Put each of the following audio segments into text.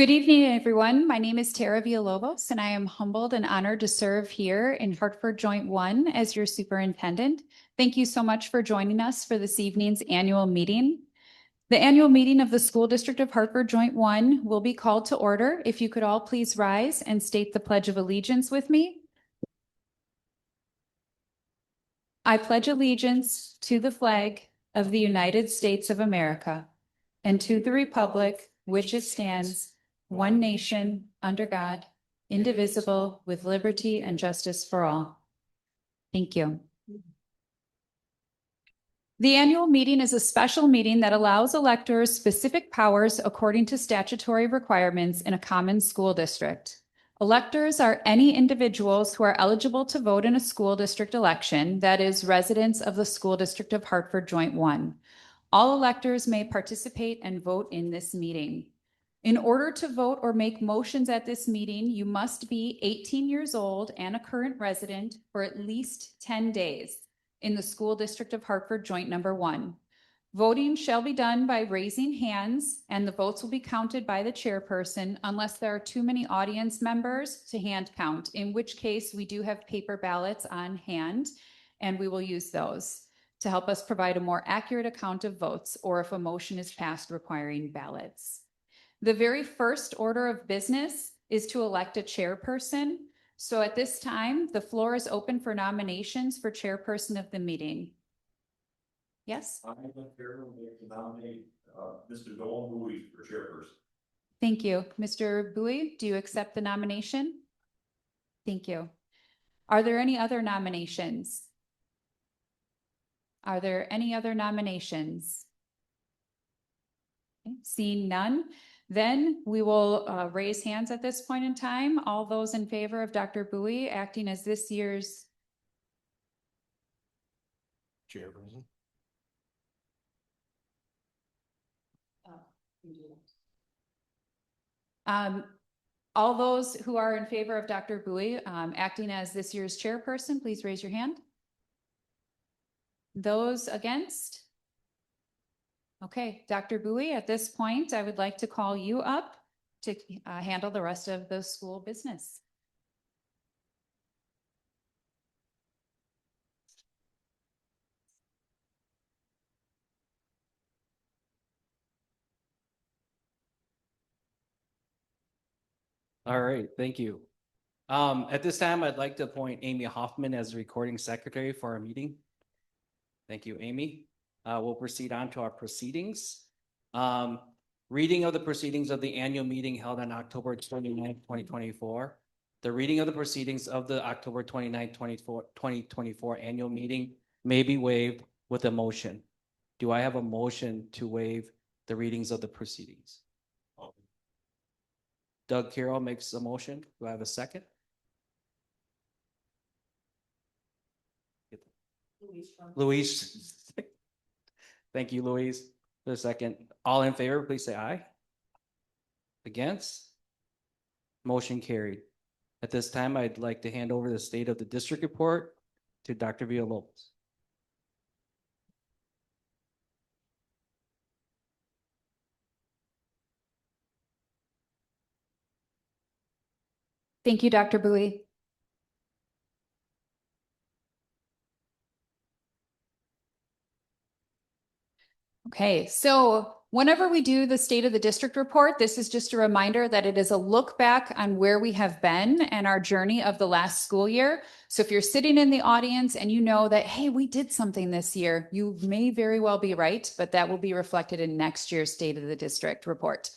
Good evening, everyone. My name is Tara Villalobos, and I am humbled and honored to serve here in Hartford Joint 1 as your superintendent. Thank you so much for joining us for this evening's annual meeting. The annual meeting of the School District of Hartford Joint 1 will be called to order. If you could all please rise and state the Pledge of Allegiance with me. I pledge allegiance to the flag of the United States of America and to the republic which it stands, one nation, under God, indivisible, with liberty and justice for all. Thank you. The annual meeting is a special meeting that allows electors specific powers according to statutory requirements in a common school district. Electors are any individuals who are eligible to vote in a school district election, that is, residents of the School District of Hartford Joint 1. All electors may participate and vote in this meeting. In order to vote or make motions at this meeting, you must be 18 years old and a current resident for at least 10 days in the School District of Hartford Joint Number 1. Voting shall be done by raising hands, and the votes will be counted by the chairperson unless there are too many audience members to hand count, in which case we do have paper ballots on hand, and we will use those to help us provide a more accurate account of votes, or if a motion is passed requiring ballots. The very first order of business is to elect a chairperson. So at this time, the floor is open for nominations for chairperson of the meeting. Yes? I am here to nominate Mr. Noel Bowie for chairperson. Thank you. Mr. Bowie, do you accept the nomination? Thank you. Are there any other nominations? Are there any other nominations? Okay. Seeing none, then we will raise hands at this point in time. All those in favor of Dr. Bowie acting as this year's Chairperson. All those who are in favor of Dr. Bowie acting as this year's chairperson, please raise your hand. Those against? Okay, Dr. Bowie, at this point, I would like to call you up to handle the rest of the school business. All right, thank you. At this time, I'd like to appoint Amy Hoffman as the recording secretary for our meeting. Thank you, Amy. We'll proceed on to our proceedings. Reading of the proceedings of the annual meeting held on October 29th, 2024. The reading of the proceedings of the October 29th, 2024 annual meeting may be waived with a motion. Do I have a motion to waive the readings of the proceedings? Doug Carroll makes a motion. Do I have a second? Louise. Thank you, Louise. For a second. All in favor, please say aye. Against? Motion carried. At this time, I'd like to hand over the state of the district report to Dr. Villalobos. Thank you, Dr. Bowie. Okay, so whenever we do the state of the district report, this is just a reminder that it is a look back on where we have been and our journey of the last school year. So if you're sitting in the audience and you know that, hey, we did something this year, you may very well be right, but that will be reflected in next year's state of the district report.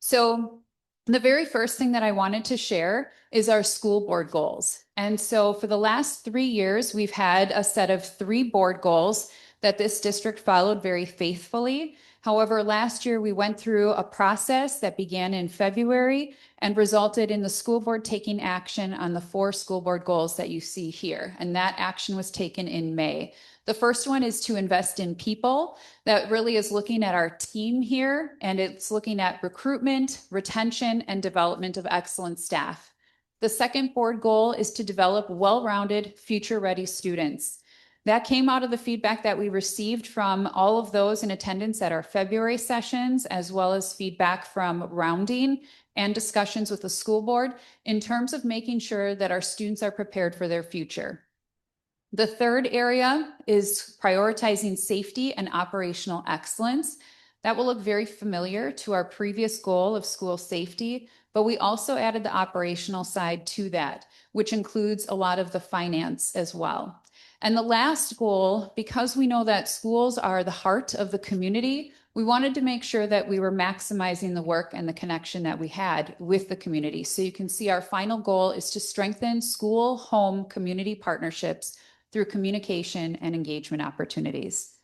So the very first thing that I wanted to share is our school board goals. And so for the last 3 years, we've had a set of 3 board goals that this district followed very faithfully. However, last year we went through a process that began in February and resulted in the school board taking action on the 4 school board goals that you see here. And that action was taken in May. The first one is to invest in people. That really is looking at our team here, and it's looking at recruitment, retention, and development of excellent staff. The second board goal is to develop well-rounded, future-ready students. That came out of the feedback that we received from all of those in attendance at our February sessions, as well as feedback from rounding and discussions with the school board in terms of making sure that our students are prepared for their future. The third area is prioritizing safety and operational excellence. That will look very familiar to our previous goal of school safety, but we also added the operational side to that, which includes a lot of the finance as well. And the last goal, because we know that schools are the heart of the community, we wanted to make sure that we were maximizing the work and the connection that we had with the community. So you can see our final goal is to strengthen school-home community partnerships through communication and engagement opportunities.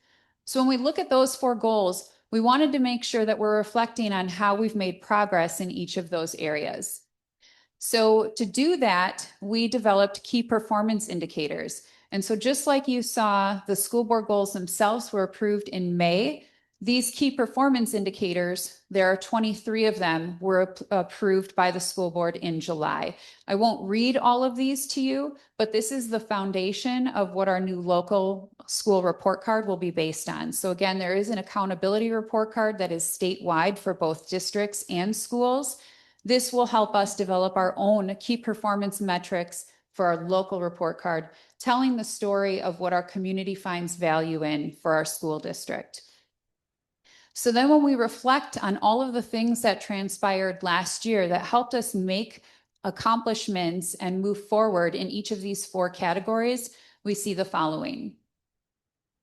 So when we look at those 4 goals, we wanted to make sure that we're reflecting on how we've made progress in each of those areas. So to do that, we developed key performance indicators. And so just like you saw, the school board goals themselves were approved in May. These key performance indicators, there are 23 of them, were approved by the school board in July. I won't read all of these to you, but this is the foundation of what our new local school report card will be based on. So again, there is an accountability report card that is statewide for both districts and schools. This will help us develop our own key performance metrics for our local report card, telling the story of what our community finds value in for our school district. So then when we reflect on all of the things that transpired last year that helped us make accomplishments and move forward in each of these 4 categories, we see the following.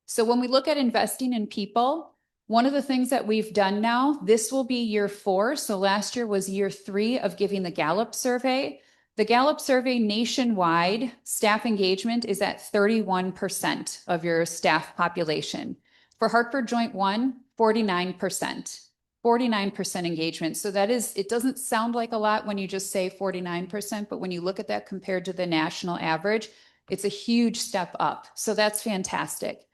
So when we look at investing in people, one of the things that we've done now, this will be year 4. So last year was year 3 of giving the Gallup survey. The Gallup survey nationwide, staff engagement is at 31% of your staff population. For Hartford Joint 1, 49%. 49% engagement. So that is, it doesn't sound like a lot when you just say 49%, but when you look at that compared to the national average, it's a huge step up. So that's fantastic.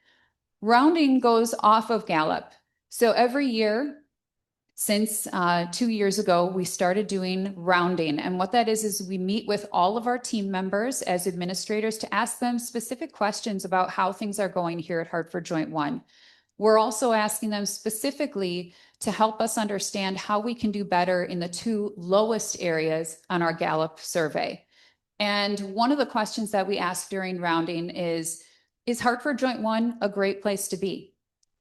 Rounding goes off of Gallup. So every year, since 2 years ago, we started doing rounding. And what that is we meet with all of our team members as administrators to ask them specific questions about how things are going here at Hartford Joint 1. We're also asking them specifically to help us understand how we can do better in the 2 lowest areas on our Gallup survey. And one of the questions that we ask during rounding is Hartford Joint 1 a great place to be?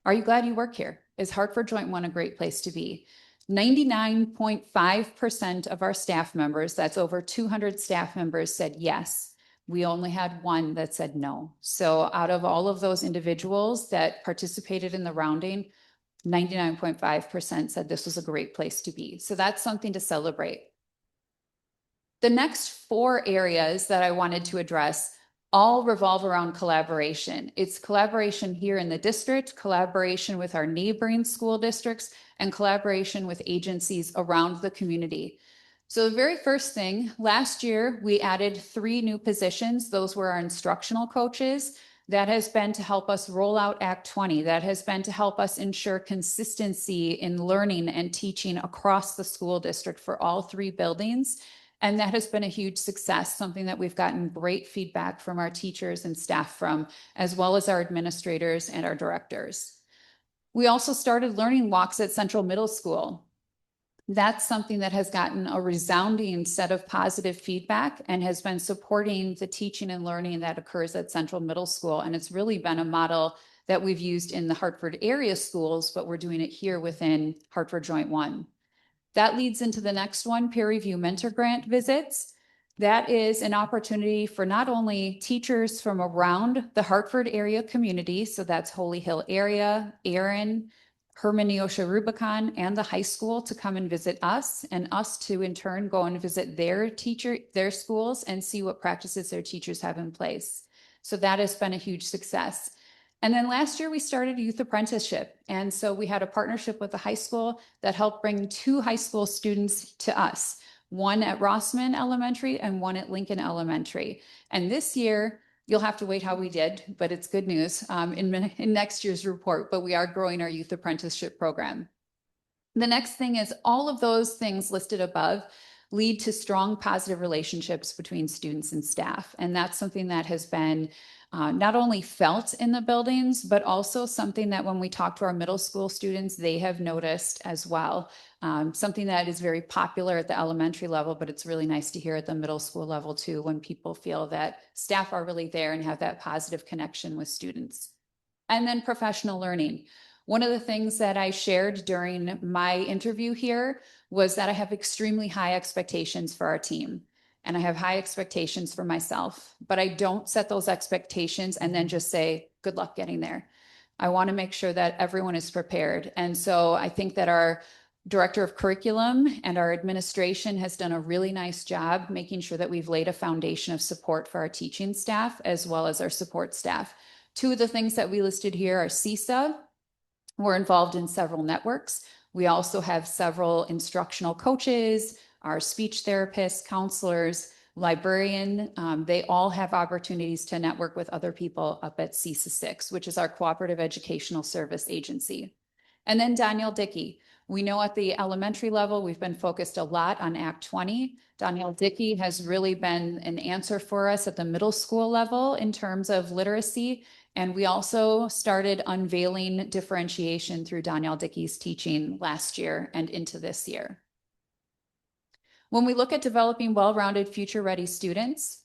Are you glad you work here? Is Hartford Joint 1 a great place to be? 99.5% of our staff members, that's over 200 staff members, said yes. We only had 1 that said no. So out of all of those individuals that participated in the rounding, 99.5% said this was a great place to be. So that's something to celebrate. The next 4 areas that I wanted to address all revolve around collaboration. It's collaboration here in the district, collaboration with our neighboring school districts, and collaboration with agencies around the community. So the very first thing, last year, we added 3 new positions. Those were our instructional coaches. That has been to help us roll out Act 20. That has been to help us ensure consistency in learning and teaching across the school district for all 3 buildings. And that has been a huge success, something that we've gotten great feedback from our teachers and staff from, as well as our administrators and our directors. We also started learning walks at Central Middle School. That's something that has gotten a resounding set of positive feedback and has been supporting the teaching and learning that occurs at Central Middle School. And it's really been a model that we've used in the Hartford area schools, but we're doing it here within Hartford Joint 1. That leads into the next one, peer review mentor grant visits. That is an opportunity for not only teachers from around the Hartford area community, so that's Holy Hill area, Erin, Herman Neosha Rubicon, and the high school to come and visit us, and us to in turn go and visit their schools and see what practices their teachers have in place. So that has been a huge success. And then last year we started a youth apprenticeship. And so we had a partnership with the high school that helped bring 2 high school students to us, one at Rossman Elementary and one at Lincoln Elementary. And this year, you'll have to wait how we did, but it's good news in next year's report, but we are growing our youth apprenticeship program. The next thing is all of those things listed above lead to strong positive relationships between students and staff. And that's something that has been not only felt in the buildings, but also something that when we talk to our middle school students, they have noticed as well. Something that is very popular at the elementary level, but it's really nice to hear at the middle school level too, when people feel that staff are really there and have that positive connection with students. And then professional learning. One of the things that I shared during my interview here was that I have extremely high expectations for our team. And I have high expectations for myself, but I don't set those expectations and then just say, good luck getting there. I want to make sure that everyone is prepared. And so I think that our director of curriculum and our administration has done a really nice job making sure that we've laid a foundation of support for our teaching staff as well as our support staff. Two of the things that we listed here are CISA. We're involved in several networks. We also have several instructional coaches, our speech therapists, counselors, librarian. They all have opportunities to network with other people up at CISA 6, which is our cooperative educational service agency. And then Danielle Dickey. We know at the elementary level, we've been focused a lot on Act 20. Danielle Dickey has really been an answer for us at the middle school level in terms of literacy. And we also started unveiling differentiation through Danielle Dickey's teaching last year and into this year. When we look at developing well-rounded future-ready students,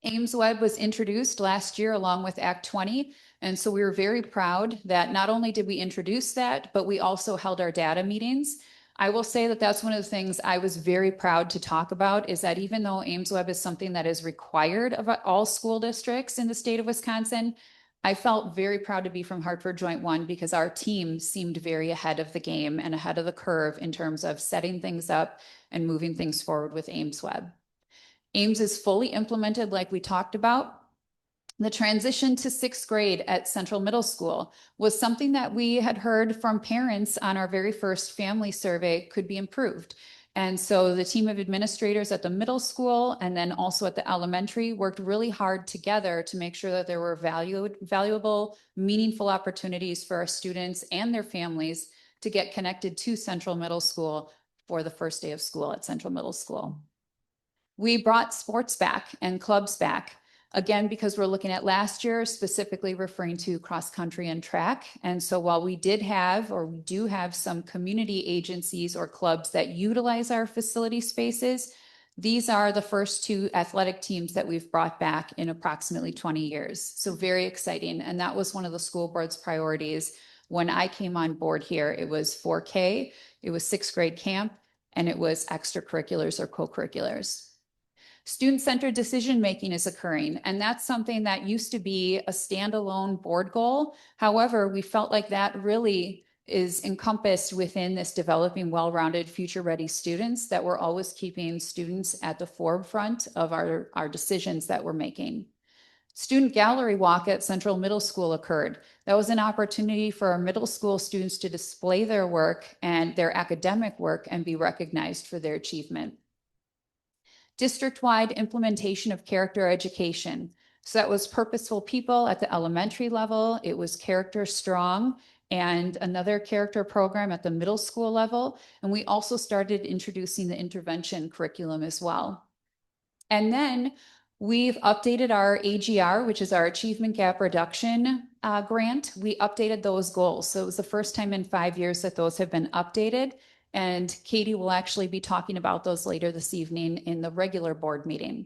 Ames Web was introduced last year along with Act 20. And so we were very proud that not only did we introduce that, but we also held our data meetings. I will say that that's one of the things I was very proud to talk about is that even though Ames Web is something that is required of all school districts in the state of Wisconsin, I felt very proud to be from Hartford Joint 1 because our team seemed very ahead of the game and ahead of the curve in terms of setting things up and moving things forward with Ames Web. Ames is fully implemented like we talked about. The transition to sixth grade at Central Middle School was something that we had heard from parents on our very first family survey could be improved. And so the team of administrators at the middle school and then also at the elementary worked really hard together to make sure that there were valuable, meaningful opportunities for our students and their families to get connected to Central Middle School for the first day of school at Central Middle School. We brought sports back and clubs back. Again, because we're looking at last year, specifically referring to cross country and track. And so while we did have, or we do have some community agencies or clubs that utilize our facility spaces, these are the first two athletic teams that we've brought back in approximately 20 years. So very exciting. And that was one of the school board's priorities. When I came on board here, it was 4K, it was sixth grade camp, and it was extracurriculars or co-curriculars. Student-centered decision-making is occurring, and that's something that used to be a standalone board goal. However, we felt like that really is encompassed within this developing well-rounded future-ready students that we're always keeping students at the forefront of our decisions that we're making. Student gallery walk at Central Middle School occurred. That was an opportunity for our middle school students to display their work and their academic work and be recognized for their achievement. District-wide implementation of character education. So that was purposeful people at the elementary level. It was Character Strong and another character program at the middle school level. And we also started introducing the intervention curriculum as well. And then we've updated our AGR, which is our Achievement Gap Reduction grant. We updated those goals. So it was the first time in 5 years that those have been updated. And Katie will actually be talking about those later this evening in the regular board meeting.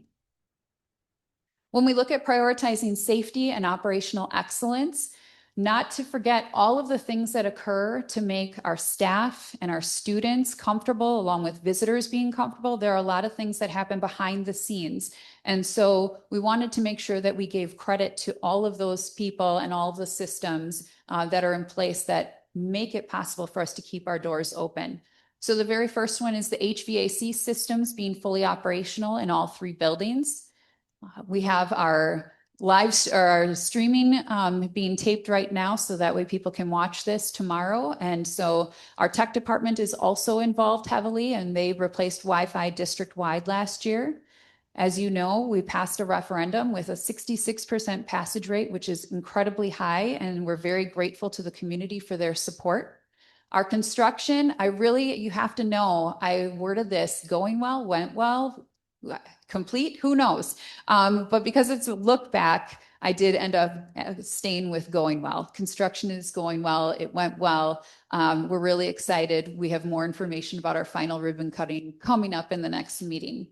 When we look at prioritizing safety and operational excellence, not to forget all of the things that occur to make our staff and our students comfortable, along with visitors being comfortable. There are a lot of things that happen behind the scenes. And so we wanted to make sure that we gave credit to all of those people and all of the systems that are in place that make it possible for us to keep our doors open. So the very first one is the HVAC systems being fully operational in all 3 buildings. We have our our streaming being taped right now so that way people can watch this tomorrow. And so our tech department is also involved heavily, and they replaced Wi-Fi district-wide last year. As you know, we passed a referendum with a 66% passage rate, which is incredibly high, and we're very grateful to the community for their support. Our construction, you have to know, I worded this going well, went well, complete, who knows? But because it's a look back, I did end up staying with going well. Construction is going well. It went well. We're really excited. We have more information about our final ribbon cutting coming up in the next meeting.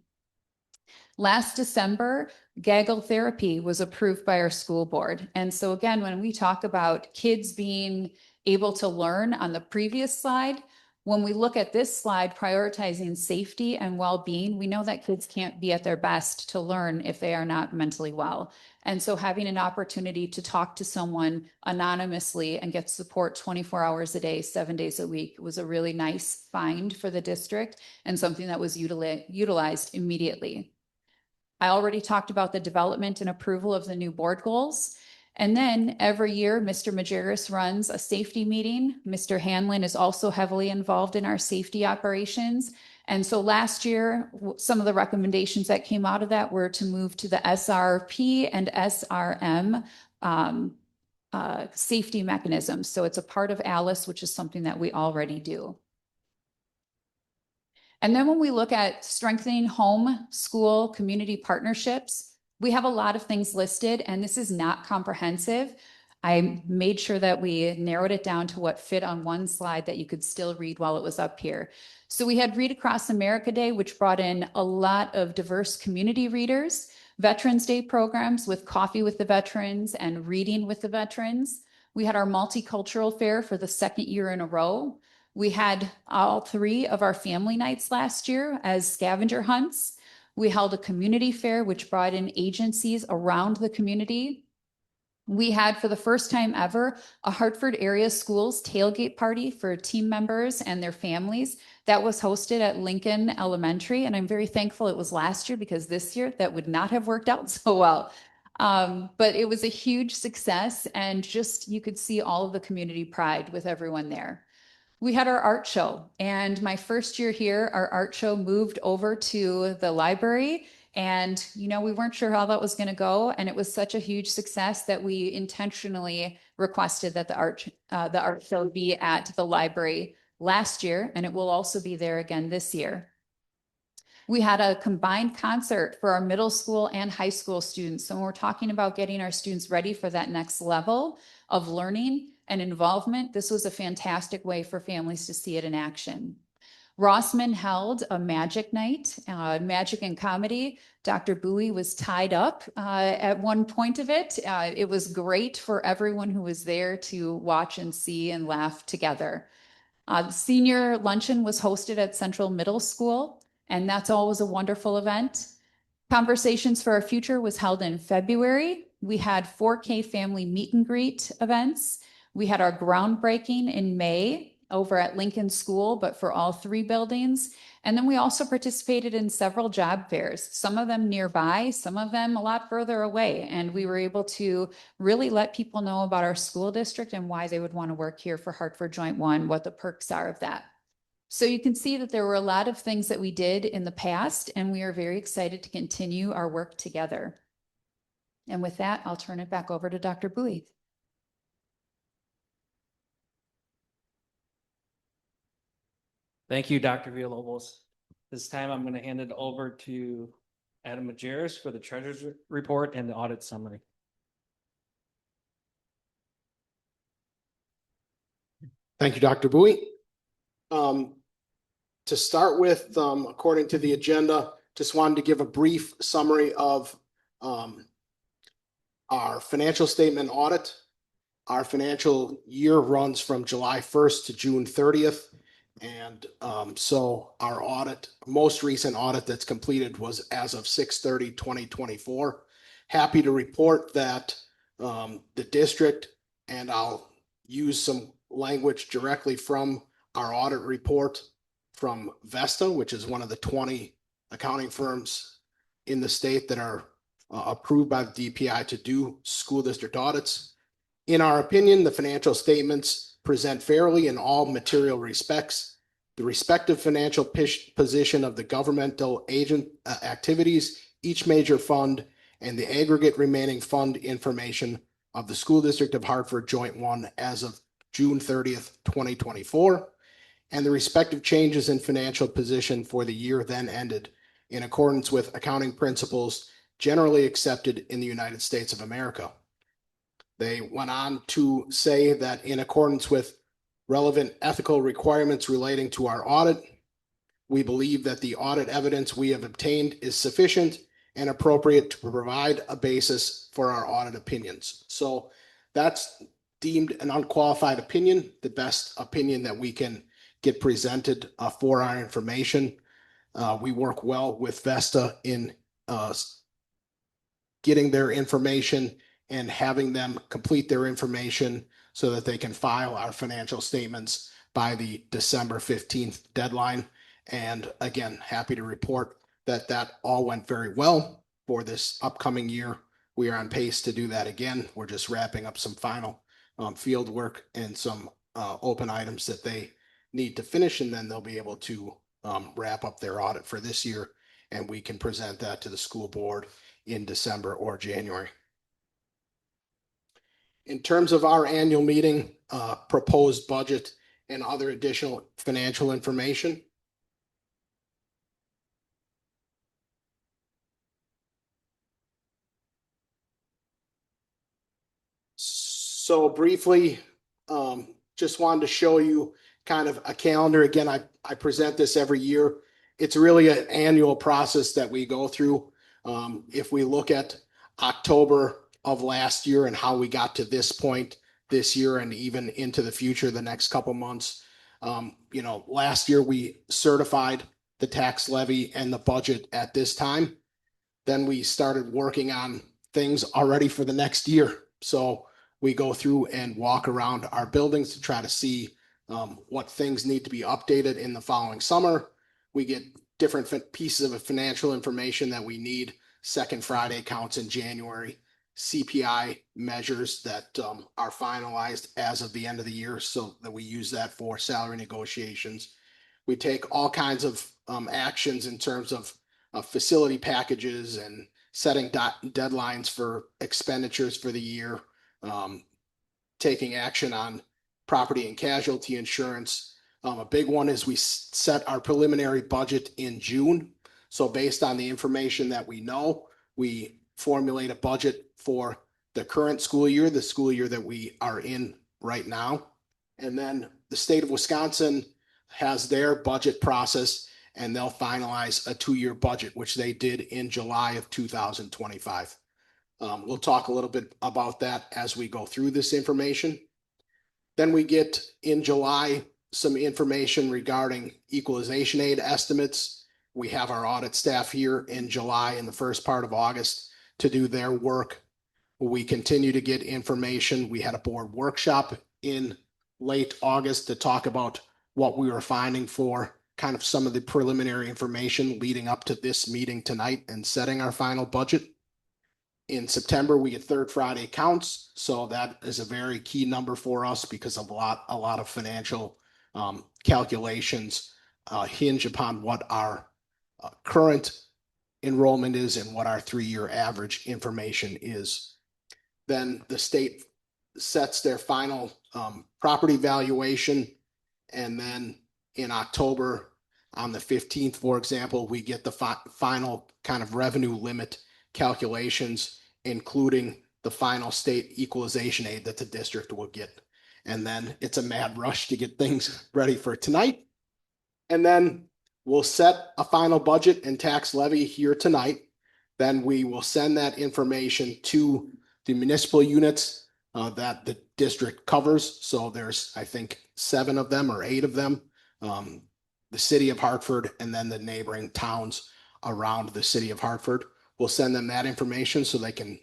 Last December, gaggle therapy was approved by our school board. And so again, when we talk about kids being able to learn on the previous slide, when we look at this slide, prioritizing safety and well-being, we know that kids can't be at their best to learn if they are not mentally well. And so having an opportunity to talk to someone anonymously and get support 24 hours a day, 7 days a week was a really nice find for the district and something that was utilized immediately. I already talked about the development and approval of the new board goals. And then every year, Mr. Majerus runs a safety meeting. Mr. Hanlon is also heavily involved in our safety operations. And so last year, some of the recommendations that came out of that were to move to the SRP and SRM safety mechanisms. So it's a part of ALICE, which is something that we already do. And then when we look at strengthening home, school, community partnerships, we have a lot of things listed, and this is not comprehensive. I made sure that we narrowed it down to what fit on one slide that you could still read while it was up here. So we had Read Across America Day, which brought in a lot of diverse community readers, Veterans Day programs with Coffee with the Veterans and Reading with the Veterans. We had our multicultural fair for the second year in a row. We had all 3 of our family nights last year as scavenger hunts. We held a community fair, which brought in agencies around the community. We had, for the first time ever, a Hartford area schools tailgate party for team members and their families. That was hosted at Lincoln Elementary, and I'm very thankful it was last year because this year that would not have worked out so well. But it was a huge success, and just you could see all of the community pride with everyone there. We had our art show, and my first year here, our art show moved over to the library, and we weren't sure how that was going to go, and it was such a huge success that we intentionally requested that the art show be at the library last year, and it will also be there again this year. We had a combined concert for our middle school and high school students. So when we're talking about getting our students ready for that next level of learning and involvement, this was a fantastic way for families to see it in action. Rossman held a magic night, magic and comedy. Dr. Bowie was tied up at one point of it. It was great for everyone who was there to watch and see and laugh together. The senior luncheon was hosted at Central Middle School, and that's always a wonderful event. Conversations for Our Future was held in February. We had 4K family meet and greet events. We had our groundbreaking in May over at Lincoln School, but for all 3 buildings. And then we also participated in several job fairs, some of them nearby, some of them a lot further away. And we were able to really let people know about our school district and why they would want to work here for Hartford Joint 1, what the perks are of that. So you can see that there were a lot of things that we did in the past, and we are very excited to continue our work together. And with that, I'll turn it back over to Dr. Bowie. Thank you, Dr. Villalobos. This time I'm going to hand it over to Adam Majerus for the treasurer's report and the audit summary. Thank you, Dr. Bowie. To start with, according to the agenda, just wanted to give a brief summary of our financial statement audit. Our financial year runs from July 1st to June 30th. And so our audit, most recent audit that's completed was as of 6/30/2024. Happy to report that the district, and I'll use some language directly from our audit report from Vesta, which is one of the 20 accounting firms in the state that are approved by the DPI to do school district audits. In our opinion, the financial statements present fairly in all material respects. The respective financial position of the governmental agent activities, each major fund, and the aggregate remaining fund information of the School District of Hartford Joint 1 as of June 30th, 2024, and the respective changes in financial position for the year then ended in accordance with accounting principles generally accepted in the United States of America. They went on to say that in accordance with relevant ethical requirements relating to our audit, we believe that the audit evidence we have obtained is sufficient and appropriate to provide a basis for our audit opinions. So that's deemed an unqualified opinion, the best opinion that we can get presented for our information. We work well with Vesta in getting their information and having them complete their information so that they can file our financial statements by the December 15th deadline. And again, happy to report that that all went very well for this upcoming year. We are on pace to do that again. We're just wrapping up some final field work and some open items that they need to finish, and then they'll be able to wrap up their audit for this year, and we can present that to the school board in December or January. In terms of our annual meeting, proposed budget and other additional financial information. So briefly, just wanted to show you kind of a calendar. Again, I present this every year. It's really an annual process that we go through. If we look at October of last year and how we got to this point this year and even into the future, the next couple months, last year we certified the tax levy and the budget at this time. Then we started working on things already for the next year. So we go through and walk around our buildings to try to see what things need to be updated in the following summer. We get different pieces of financial information that we need. Second Friday counts in January, CPI measures that are finalized as of the end of the year so that we use that for salary negotiations. We take all kinds of actions in terms of facility packages and setting deadlines for expenditures for the year, taking action on property and casualty insurance. A big one is we set our preliminary budget in June. So based on the information that we know, we formulate a budget for the current school year, the school year that we are in right now. And then the state of Wisconsin has their budget process, and they'll finalize a 2-year budget, which they did in July of 2025. We'll talk a little bit about that as we go through this information. Then we get in July some information regarding equalization aid estimates. We have our audit staff here in July and the first part of August to do their work. We continue to get information. We had a board workshop in late August to talk about what we were finding for kind of some of the preliminary information leading up to this meeting tonight and setting our final budget. In September, we get third Friday counts. So that is a very key number for us because a lot of financial calculations hinge upon what our current enrollment is and what our 3-year average information is. Then the state sets their final property valuation. And then in October, on the 15th, for example, we get the final kind of revenue limit calculations, including the final state equalization aid that the district will get. And then it's a mad rush to get things ready for tonight. And then we'll set a final budget and tax levy here tonight. Then we will send that information to the municipal units that the district covers. So there's, I think, 7 of them or 8 of them. The city of Hartford and then the neighboring towns around the city of Hartford. We'll send them that information so they can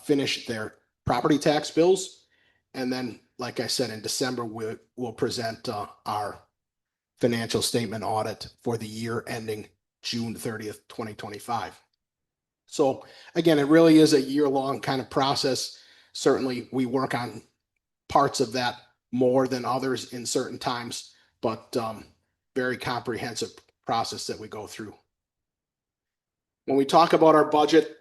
finish their property tax bills. And then, like I said, in December, we'll present our financial statement audit for the year ending June 30th, 2025. So again, it really is a year-long kind of process. Certainly, we work on parts of that more than others in certain times, but very comprehensive process that we go through. When we talk about our budget,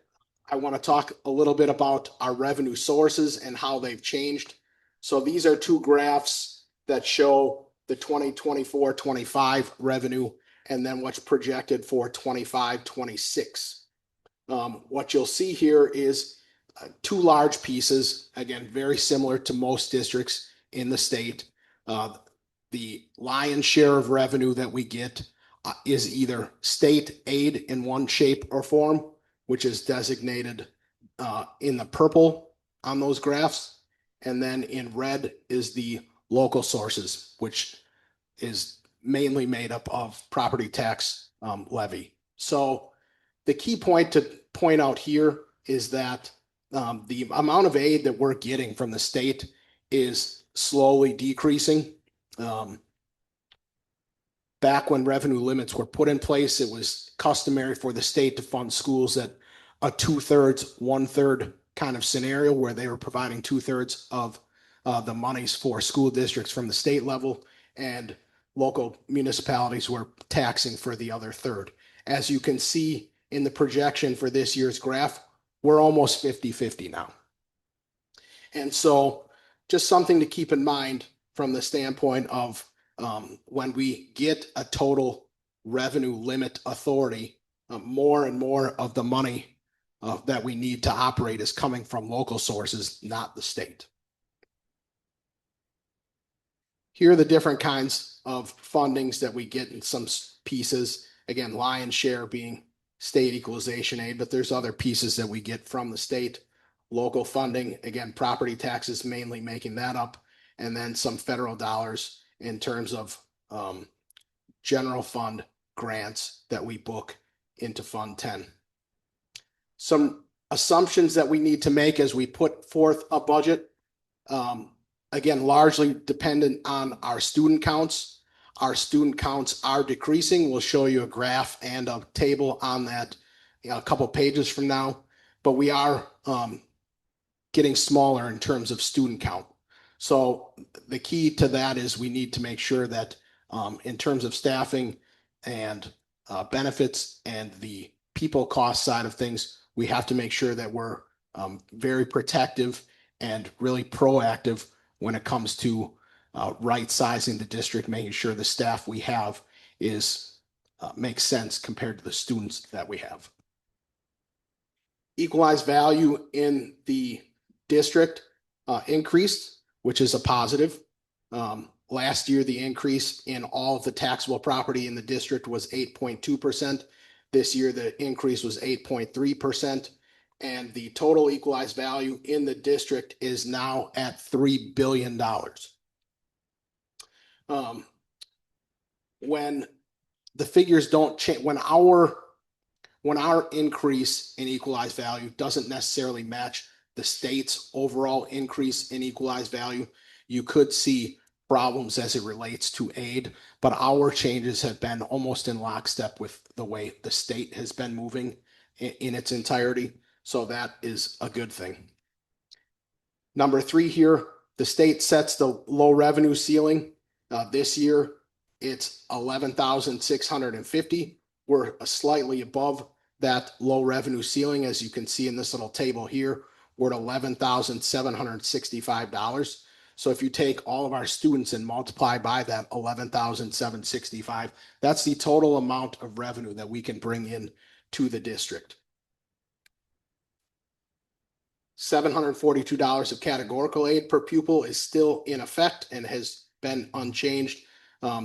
I want to talk a little bit about our revenue sources and how they've changed. So these are two graphs that show the 2024-25 revenue and then what's projected for 25-26. What you'll see here is two large pieces, again, very similar to most districts in the state. The lion's share of revenue that we get is either state aid in one shape or form, which is designated in the purple on those graphs. And then in red is the local sources, which is mainly made up of property tax levy. So the key point to point out here is that the amount of aid that we're getting from the state is slowly decreasing. Back when revenue limits were put in place, it was customary for the state to fund schools at a 2/3, 1/3 kind of scenario where they were providing 2/3 of the monies for school districts from the state level, and local municipalities were taxing for the other third. As you can see in the projection for this year's graph, we're almost 50-50 now. And so just something to keep in mind from the standpoint of when we get a total revenue limit authority, more and more of the money that we need to operate is coming from local sources, not the state. Here are the different kinds of fundings that we get in some pieces. Again, lion's share being state equalization aid, but there's other pieces that we get from the state. Local funding, again, property taxes mainly making that up, and then some federal dollars in terms of general fund grants that we book into Fund 10. Some assumptions that we need to make as we put forth a budget, again, largely dependent on our student counts. Our student counts are decreasing. We'll show you a graph and a table on that a couple pages from now, but we are getting smaller in terms of student count. So the key to that is we need to make sure that in terms of staffing and benefits and the people cost side of things, we have to make sure that we're very protective and really proactive when it comes to right sizing the district, making sure the staff we have is makes sense compared to the students that we have. Equalized value in the district increased, which is a positive. Last year, the increase in all of the taxable property in the district was 8.2%. This year, the increase was 8.3%. And the total equalized value in the district is now at $3 billion. When the figures don't change, when our increase in equalized value doesn't necessarily match the state's overall increase in equalized value, you could see problems as it relates to aid, but our changes have been almost in lockstep with the way the state has been moving in its entirety. So that is a good thing. Number 3 here, the state sets the low revenue ceiling. This year, it's $11,650. We're slightly above that low revenue ceiling. As you can see in this little table here, we're at $11,765. So if you take all of our students and multiply by that $11,765, that's the total amount of revenue that we can bring in to the district. $742 of categorical aid per pupil is still in effect and has been unchanged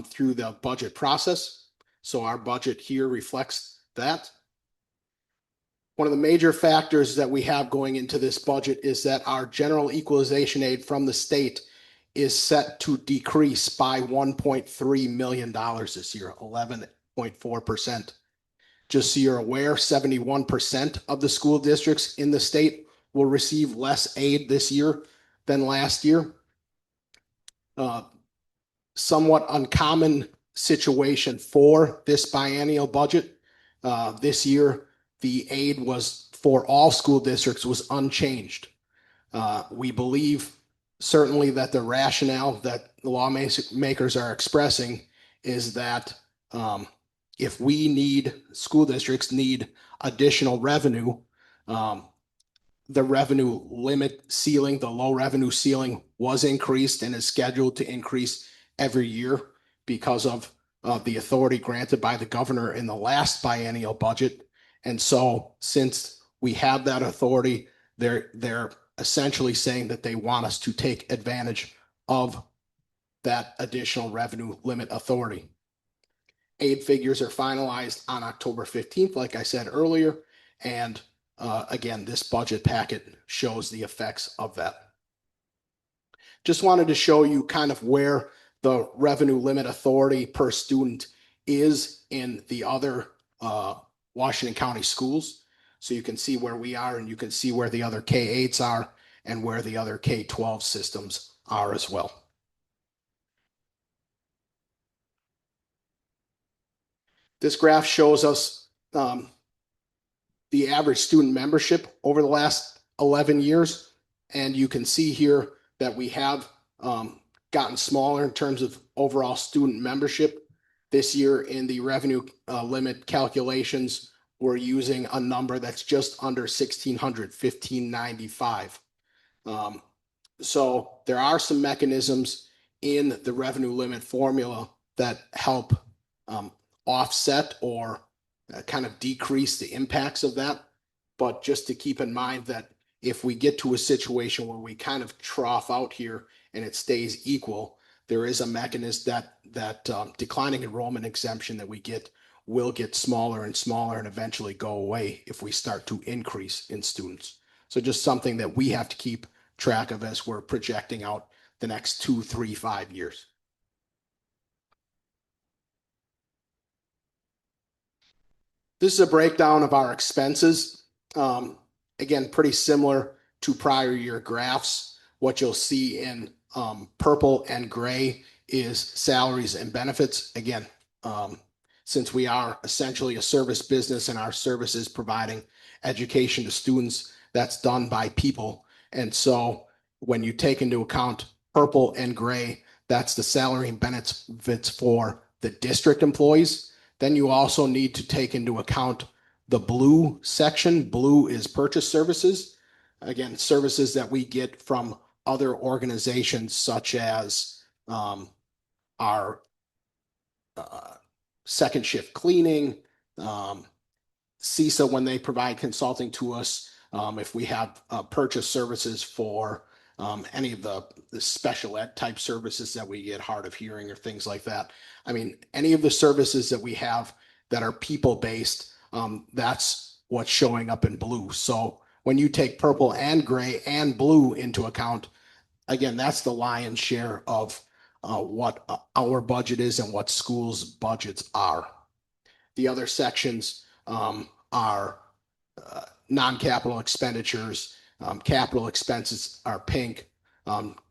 through the budget process. So our budget here reflects that. One of the major factors that we have going into this budget is that our general equalization aid from the state is set to decrease by $1.3 million this year, 11.4%. Just so you're aware, 71% of the school districts in the state will receive less aid this year than last year. Somewhat uncommon situation for this biennial budget. This year, the aid was for all school districts was unchanged. We believe certainly that the rationale that the lawmakers are expressing is that if we need, school districts need additional revenue, the revenue limit ceiling, the low revenue ceiling was increased and is scheduled to increase every year because of the authority granted by the governor in the last biennial budget. And so since we have that authority, they're essentially saying that they want us to take advantage of that additional revenue limit authority. Aid figures are finalized on October 15th, like I said earlier. And again, this budget packet shows the effects of that. Just wanted to show you kind of where the revenue limit authority per student is in the other Washington County schools. So you can see where we are, and you can see where the other K-8s are and where the other K-12 systems are as well. This graph shows us the average student membership over the last 11 years. And you can see here that we have gotten smaller in terms of overall student membership. This year in the revenue limit calculations, we're using a number that's just under 1,600, 1,595. So there are some mechanisms in the revenue limit formula that help offset or kind of decrease the impacts of that. But just to keep in mind that if we get to a situation where we kind of trough out here and it stays equal, there is a mechanism that declining enrollment exemption that we get will get smaller and smaller and eventually go away if we start to increase in students. So just something that we have to keep track of as we're projecting out the next 2, 3, 5 years. This is a breakdown of our expenses. Again, pretty similar to prior year graphs. What you'll see in purple and gray is salaries and benefits. Again, since we are essentially a service business and our service is providing education to students, that's done by people. And so when you take into account purple and gray, that's the salary and benefits for the district employees. Then you also need to take into account the blue section. Blue is purchase services. Again, services that we get from other organizations such as our second shift cleaning, CISA when they provide consulting to us, if we have purchase services for any of the special ed type services that we get, hard of hearing or things like that. I mean, any of the services that we have that are people-based, that's what's showing up in blue. So when you take purple and gray and blue into account, again, that's the lion's share of what our budget is and what schools' budgets are. The other sections are non-capital expenditures. Capital expenses are pink.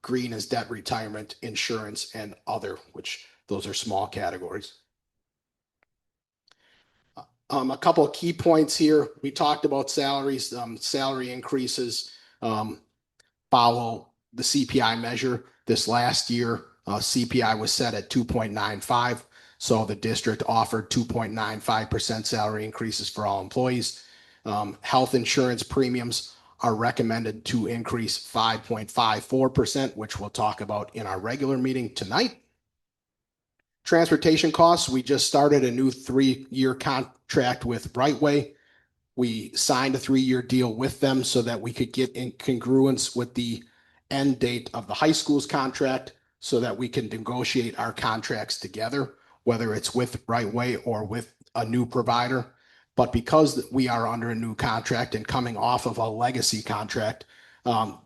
Green is debt retirement, insurance, and other, which those are small categories. A couple of key points here. We talked about salaries. Salary increases follow the CPI measure. This last year, CPI was set at 2.95. So the district offered 2.95% salary increases for all employees. Health insurance premiums are recommended to increase 5.54%, which we'll talk about in our regular meeting tonight. Transportation costs, we just started a new 3-year contract with Brightway. We signed a 3-year deal with them so that we could get in congruence with the end date of the high school's contract so that we can negotiate our contracts together, whether it's with Brightway or with a new provider. But because we are under a new contract and coming off of a legacy contract, the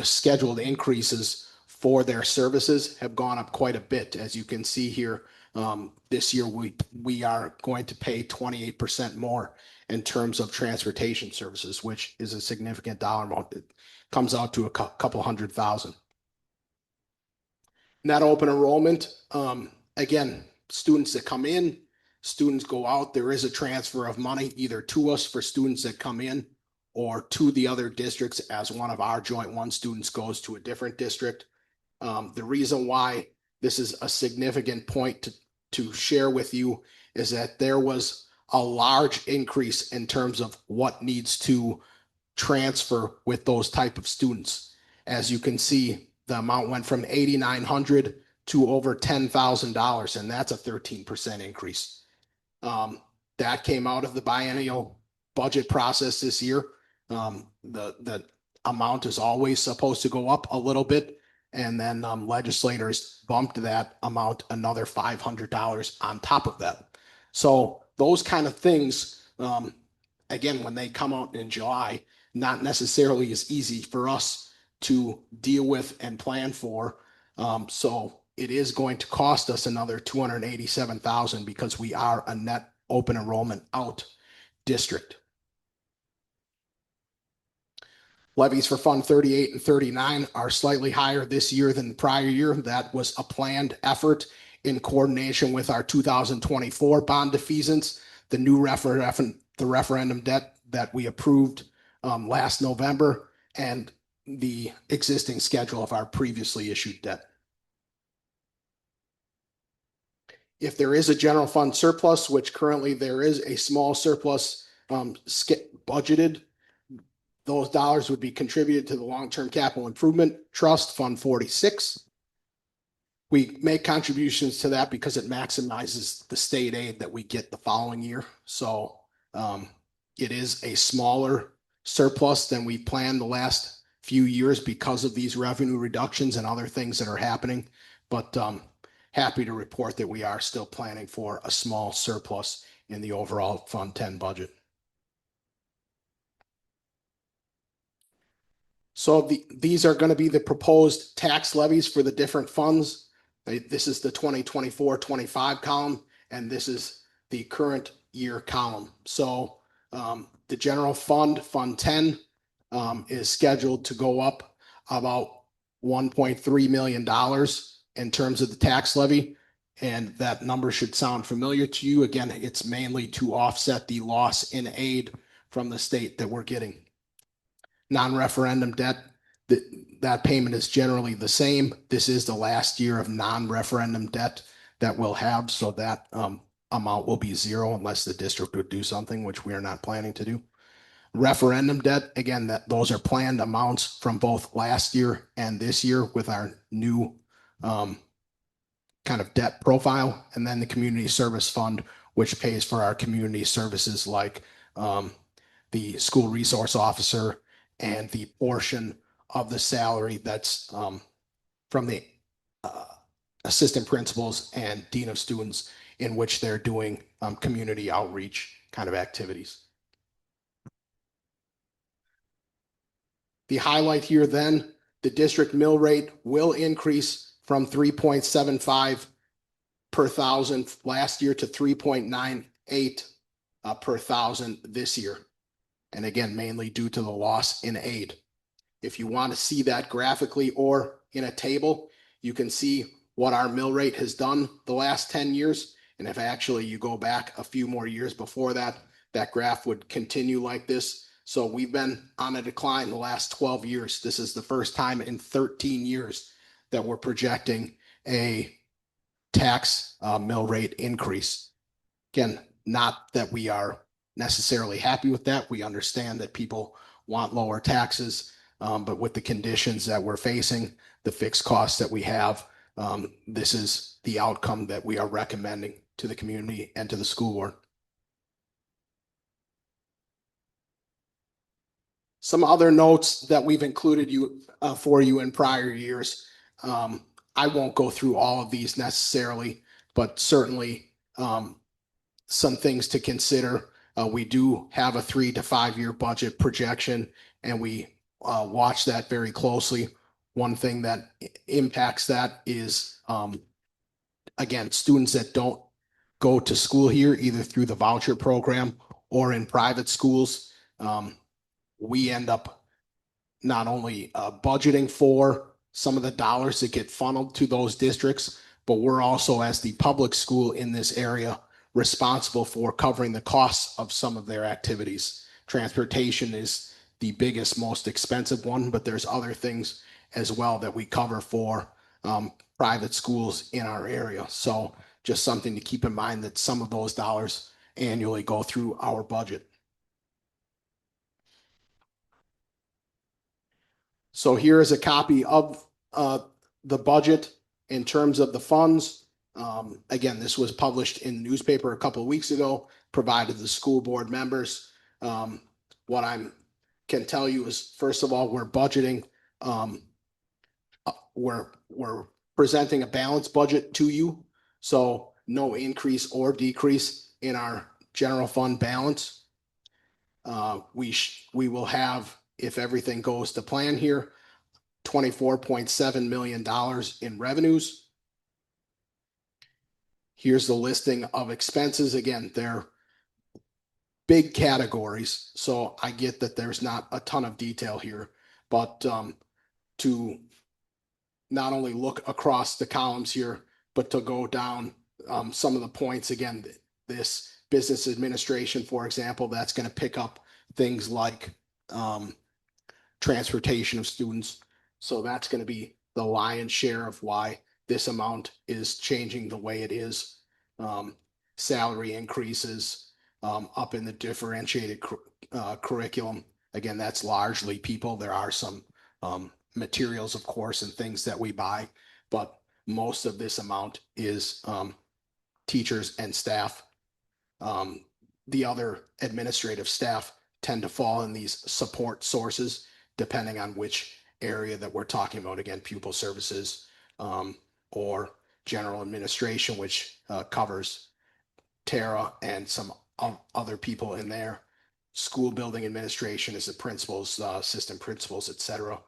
scheduled increases for their services have gone up quite a bit. As you can see here, this year we are going to pay 28% more in terms of transportation services, which is a significant dollar amount. It comes out to a couple $100,000. Net open enrollment, again, students that come in, students go out. There is a transfer of money either to us for students that come in or to the other districts as one of our joint one students goes to a different district. The reason why this is a significant point to share with you is that there was a large increase in terms of what needs to transfer with those type of students. As you can see, the amount went from 8,900 to over $10,000, and that's a 13% increase. That came out of the biennial budget process this year. The amount is always supposed to go up a little bit, and then legislators bumped that amount another $500 on top of that. So those kind of things, again, when they come out in July, not necessarily as easy for us to deal with and plan for. So it is going to cost us another $287,000 because we are a net open enrollment out district. Levies for Fund 38 and 39 are slightly higher this year than the prior year. That was a planned effort in coordination with our 2024 bond defeasance, the new referendum debt that we approved last November, and the existing schedule of our previously issued debt. If there is a general fund surplus, which currently there is a small surplus budgeted, those dollars would be contributed to the Long-Term Capital Improvement Trust, Fund 46. We make contributions to that because it maximizes the state aid that we get the following year. So it is a smaller surplus than we planned the last few years because of these revenue reductions and other things that are happening. But happy to report that we are still planning for a small surplus in the overall Fund 10 budget. So these are going to be the proposed tax levies for the different funds. This is the 2024-25 column, and this is the current year column. So the general fund, Fund 10, is scheduled to go up about $1.3 million in terms of the tax levy. And that number should sound familiar to you. Again, it's mainly to offset the loss in aid from the state that we're getting. Non-referendum debt, that payment is generally the same. This is the last year of non-referendum debt that we'll have, so that amount will be zero unless the district would do something, which we are not planning to do. Referendum debt, again, those are planned amounts from both last year and this year with our new kind of debt profile. And then the community service fund, which pays for our community services like the school resource officer and the portion of the salary that's from the assistant principals and dean of students, in which they're doing community outreach kind of activities. The highlight here then, the district mill rate will increase from 3.75 per thousand last year to 3.98 per thousand this year. And again, mainly due to the loss in aid. If you want to see that graphically or in a table, you can see what our mill rate has done the last 10 years. And if actually you go back a few more years before that, that graph would continue like this. So we've been on a decline the last 12 years. This is the first time in 13 years that we're projecting a tax mill rate increase. Again, not that we are necessarily happy with that. We understand that people want lower taxes, but with the conditions that we're facing, the fixed costs that we have, this is the outcome that we are recommending to the community and to the school board. Some other notes that we've included for you in prior years. I won't go through all of these necessarily, but certainly some things to consider. We do have a 3 to 5 year budget projection, and we watch that very closely. One thing that impacts that is, again, students that don't go to school here, either through the voucher program or in private schools. We end up not only budgeting for some of the dollars that get funneled to those districts, but we're also, as the public school in this area, responsible for covering the costs of some of their activities. Transportation is the biggest, most expensive one, but there's other things as well that we cover for private schools in our area. So just something to keep in mind, that some of those dollars annually go through our budget. So here is a copy of the budget in terms of the funds. Again, this was published in the newspaper a couple of weeks ago, provided the school board members. What I can tell you is, first of all, we're budgeting. We're presenting a balanced budget to you, so no increase or decrease in our general fund balance. We will have, if everything goes to plan here, $24.7 million in revenues. Here's the listing of expenses. Again, they're big categories, so I get that there's not a ton of detail here, but to not only look across the columns here, but to go down some of the points. Again, this business administration, for example, that's going to pick up things like transportation of students. So that's going to be the lion's share of why this amount is changing the way it is. Salary increases up in the differentiated curriculum. Again, that's largely people. There are some materials, of course, and things that we buy, but most of this amount is teachers and staff. The other administrative staff tend to fall in these support sources, depending on which area that we're talking about. Again, pupil services or general administration, which covers Tara and some other people in there. School building administration is the principals, assistant principals, etc.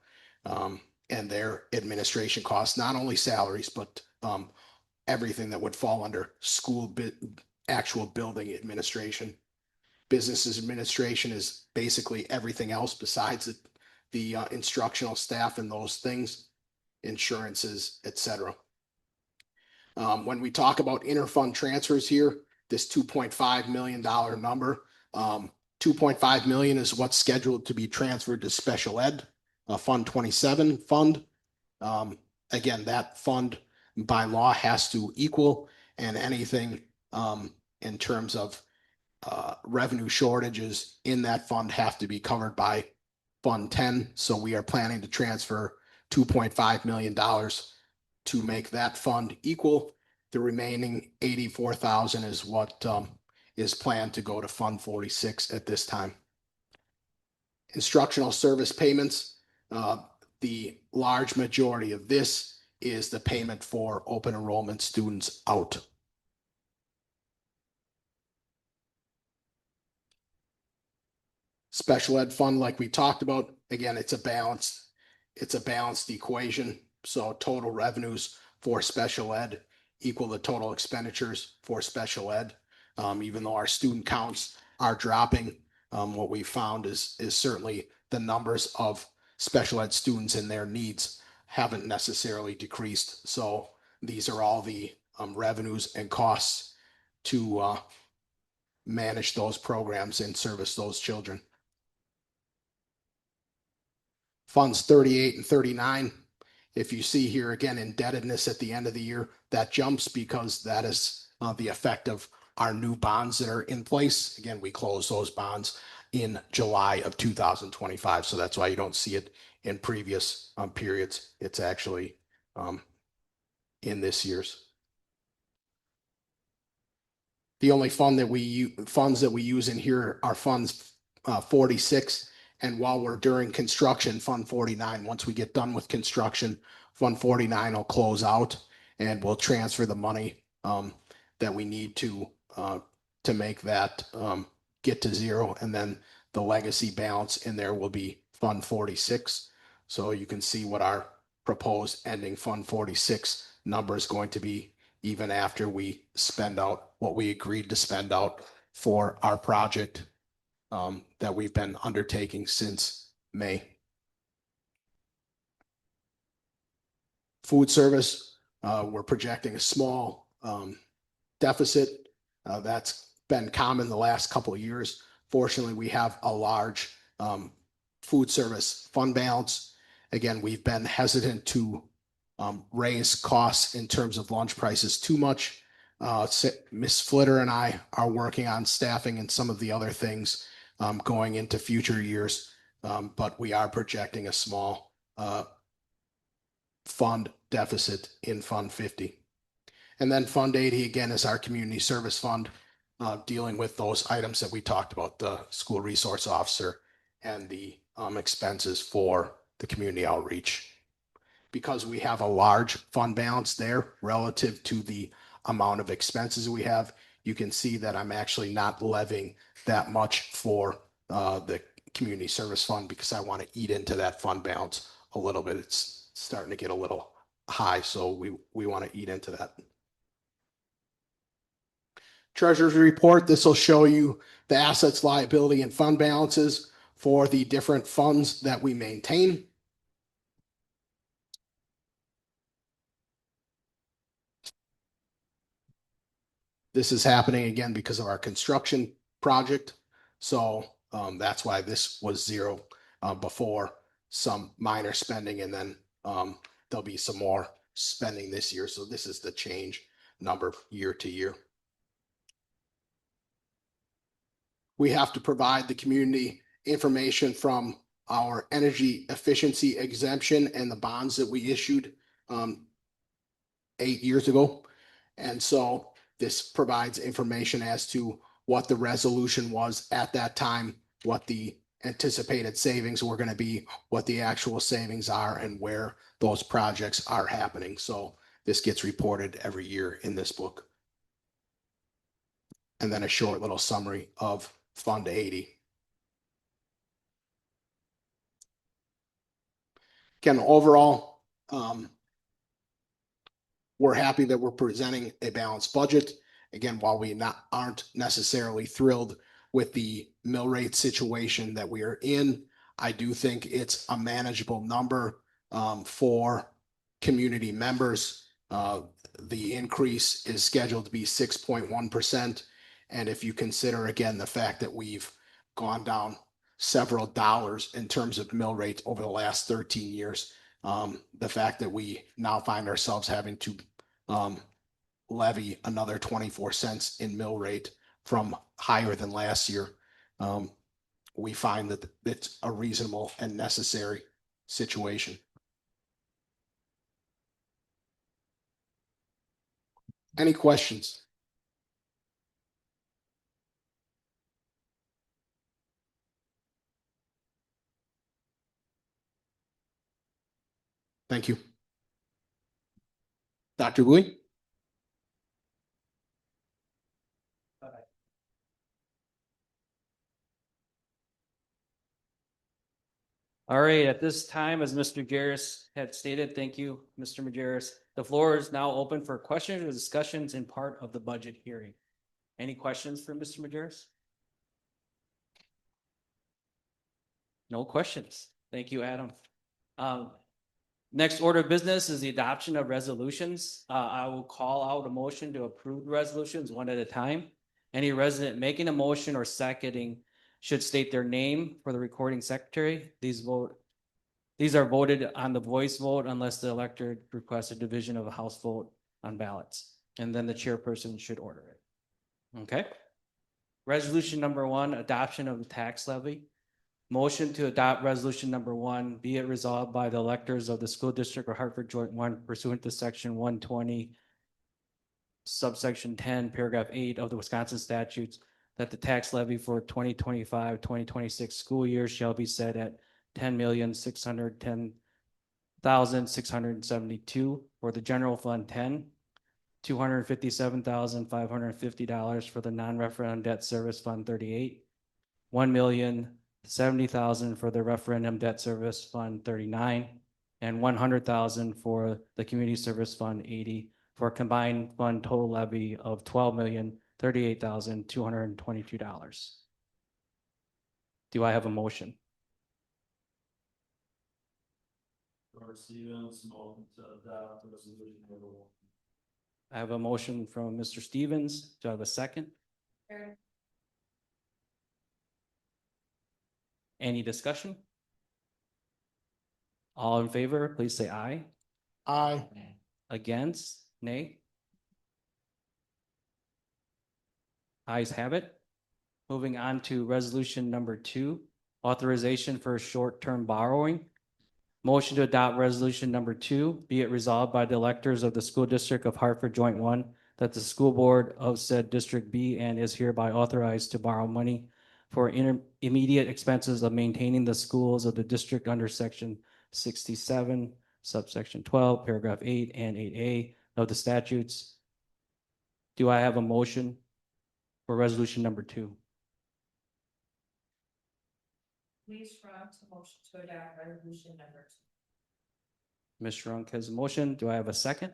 And their administration costs, not only salaries, but everything that would fall under actual building administration. Business administration is basically everything else besides the instructional staff and those things, insurances, etc. When we talk about interfund transfers here, this $2.5 million number, 2.5 million is what's scheduled to be transferred to special ed, Fund 27 fund. Again, that fund by law has to equal, and anything in terms of revenue shortages in that fund have to be covered by Fund 10. So we are planning to transfer $2.5 million to make that fund equal. The remaining 84,000 is what is planned to go to Fund 46 at this time. Instructional service payments. The large majority of this is the payment for open enrollment students out. Special ed fund, like we talked about, again, it's a balanced equation. So total revenues for special ed equal the total expenditures for special ed. Even though our student counts are dropping, what we found is certainly the numbers of special ed students and their needs haven't necessarily decreased. So these are all the revenues and costs to manage those programs and service those children. Funds 38 and 39. If you see here again, indebtedness at the end of the year, that jumps because that is the effect of our new bonds that are in place. Again, we closed those bonds in July of 2025. So that's why you don't see it in previous periods. It's actually in this year's. The only funds that we use in here are funds 46. And while we're during construction, Fund 49, once we get done with construction, Fund 49 will close out and we'll transfer the money that we need to make that get to zero. And then the legacy balance in there will be Fund 46. So you can see what our proposed ending Fund 46 number is going to be, even after we spend out what we agreed to spend out for our project that we've been undertaking since May. Food service, we're projecting a small deficit. That's been common the last couple of years. Fortunately, we have a large food service fund balance. Again, we've been hesitant to raise costs in terms of lunch prices too much. Ms. Flitter and I are working on staffing and some of the other things going into future years, but we are projecting a small fund deficit in Fund 50. And then Fund 80, again, is our community service fund, dealing with those items that we talked about, the school resource officer and the expenses for the community outreach. Because we have a large fund balance there relative to the amount of expenses we have, you can see that I'm actually not levying that much for the community service fund because I want to eat into that fund balance a little bit. It's starting to get a little high, so we want to eat into that. Treasurer's report, this will show you the assets, liability, and fund balances for the different funds that we maintain. This is happening again because of our construction project. So that's why this was zero before some minor spending, and then there'll be some more spending this year. So this is the change number year to year. We have to provide the community information from our energy efficiency exemption and the bonds that we issued 8 years ago. And so this provides information as to what the resolution was at that time, what the anticipated savings were going to be, what the actual savings are, and where those projects are happening. So this gets reported every year in this book. And then a short little summary of Fund 80. Again, overall, we're happy that we're presenting a balanced budget. Again, while we aren't necessarily thrilled with the mill rate situation that we are in, I do think it's a manageable number for community members. The increase is scheduled to be 6.1%. And if you consider, again, the fact that we've gone down several dollars in terms of mill rate over the last 13 years, the fact that we now find ourselves having to levy another 24 cents in mill rate from higher than last year, we find that it's a reasonable and necessary situation. Any questions? Thank you. Dr. Bowie? All right, at this time, as Mr. Majerus had stated, thank you, Mr. Majerus. The floor is now open for questions or discussions in part of the budget hearing. Any questions for Mr. Majerus? No questions. Thank you, Adam. Next order of business is the adoption of resolutions. I will call out a motion to approve the resolutions one at a time. Any resident making a motion or seconding should state their name for the recording secretary. These are voted on the voice vote unless the elector requests a division of a house vote on ballots. And then the chairperson should order it. Okay. Resolution number 1, adoption of the tax levy. Motion to adopt resolution number 1, be it resolved by the electors of the school district of Hartford Joint 1 pursuant to section 120, subsection 10, paragraph 8 of the Wisconsin statutes, that the tax levy for 2025-2026 school year shall be set at $10,610,672 for the general fund 10, $257,550 for the non-referendum debt service fund 38, $1,070,000 for the referendum debt service fund 39, and $100,000 for the community service fund 80, for a combined fund total levy of $12,038,222. Do I have a motion? Stevens, motion to adopt resolution number 1. I have a motion from Mr. Stevens. Do I have a second? Sure. Any discussion? All in favor, please say aye. Aye. Against, nay. Ayes have it. Moving on to resolution number 2, authorization for short-term borrowing. Motion to adopt resolution number 2, be it resolved by the electors of the school district of Hartford Joint 1 that the school board of said District B and is hereby authorized to borrow money for immediate expenses of maintaining the schools of the district under section 67, subsection 12, paragraph 8 and 8A of the statutes. Do I have a motion for resolution number 2? Please run to motion to adopt resolution number 2. Ms. Strunk has a motion. Do I have a second?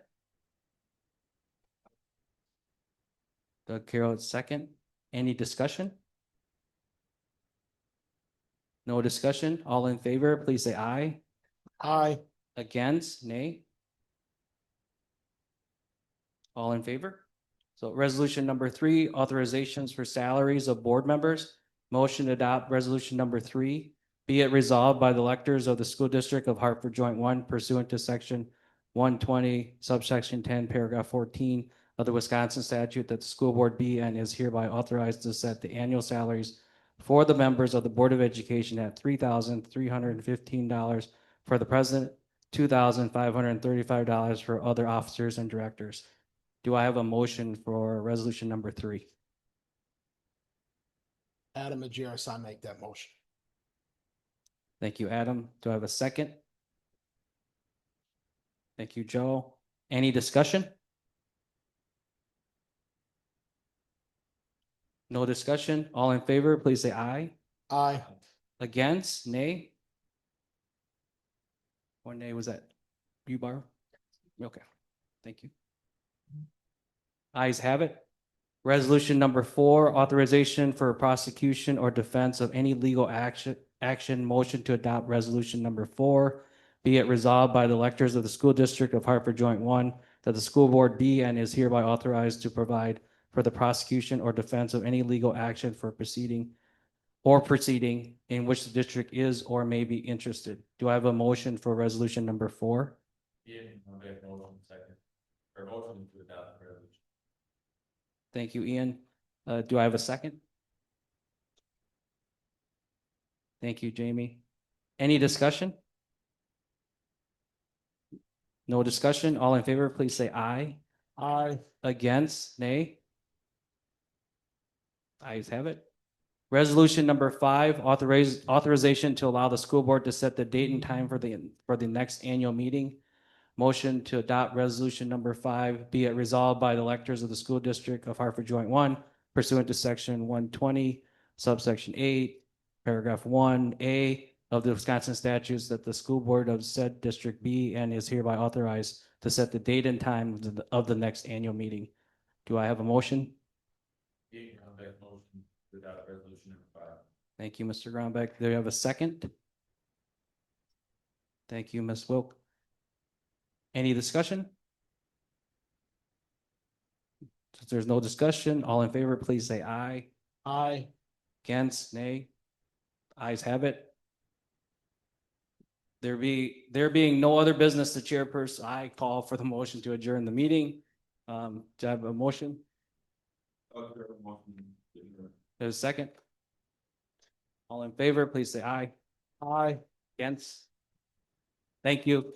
Doug Carroll, second. Any discussion? No discussion. All in favor, please say aye. Aye. Against, nay. All in favor? So resolution number 3, authorizations for salaries of board members. Motion to adopt resolution number 3. Be it resolved by the electors of the school district of Hartford Joint 1 pursuant to section 120, subsection 10, paragraph 14 of the Wisconsin statute that the school board be and is hereby authorized to set the annual salaries for the members of the Board of Education at $3,315 for the president, $2,535 for other officers and directors. Do I have a motion for resolution number 3? Adam Majerus, I make that motion. Thank you, Adam. Do I have a second? Thank you, Joe. Any discussion? No discussion. All in favor, please say aye. Aye. Against, nay? One nay, was that you, Barb? Okay, thank you. Ayes have it. Resolution number 4, authorization for prosecution or defense of any legal action. Motion to adopt resolution number 4. Be it resolved by the electors of the school district of Hartford Joint 1 that the school board be and is hereby authorized to provide for the prosecution or defense of any legal action for proceeding in which the district is or may be interested. Do I have a motion for resolution number 4? Ian, I'll make motion second. Or motion to adopt resolution. Thank you, Ian. Do I have a second? Thank you, Jamie. Any discussion? No discussion. All in favor, please say aye. Aye. Against, nay. Ayes have it. Resolution number 5, authorization to allow the school board to set the date and time for the next annual meeting. Motion to adopt resolution number 5, be it resolved by the electors of the school district of Hartford Joint 1 pursuant to section 120, subsection 8, paragraph 1A of the Wisconsin statutes that the school board of said district be and is hereby authorized to set the date and time of the next annual meeting. Do I have a motion? Ian, I'll make motion to adopt resolution number 5. Thank you, Mr. Grombeck. Do you have a second? Thank you, Ms. Wilk. Any discussion? If there's no discussion, all in favor, please say aye. Aye. Against, nay. Ayes have it. There being no other business, the chairperson, I call for the motion to adjourn the meeting. Do I have a motion? There's a second. All in favor, please say aye. Aye. Against. Thank you.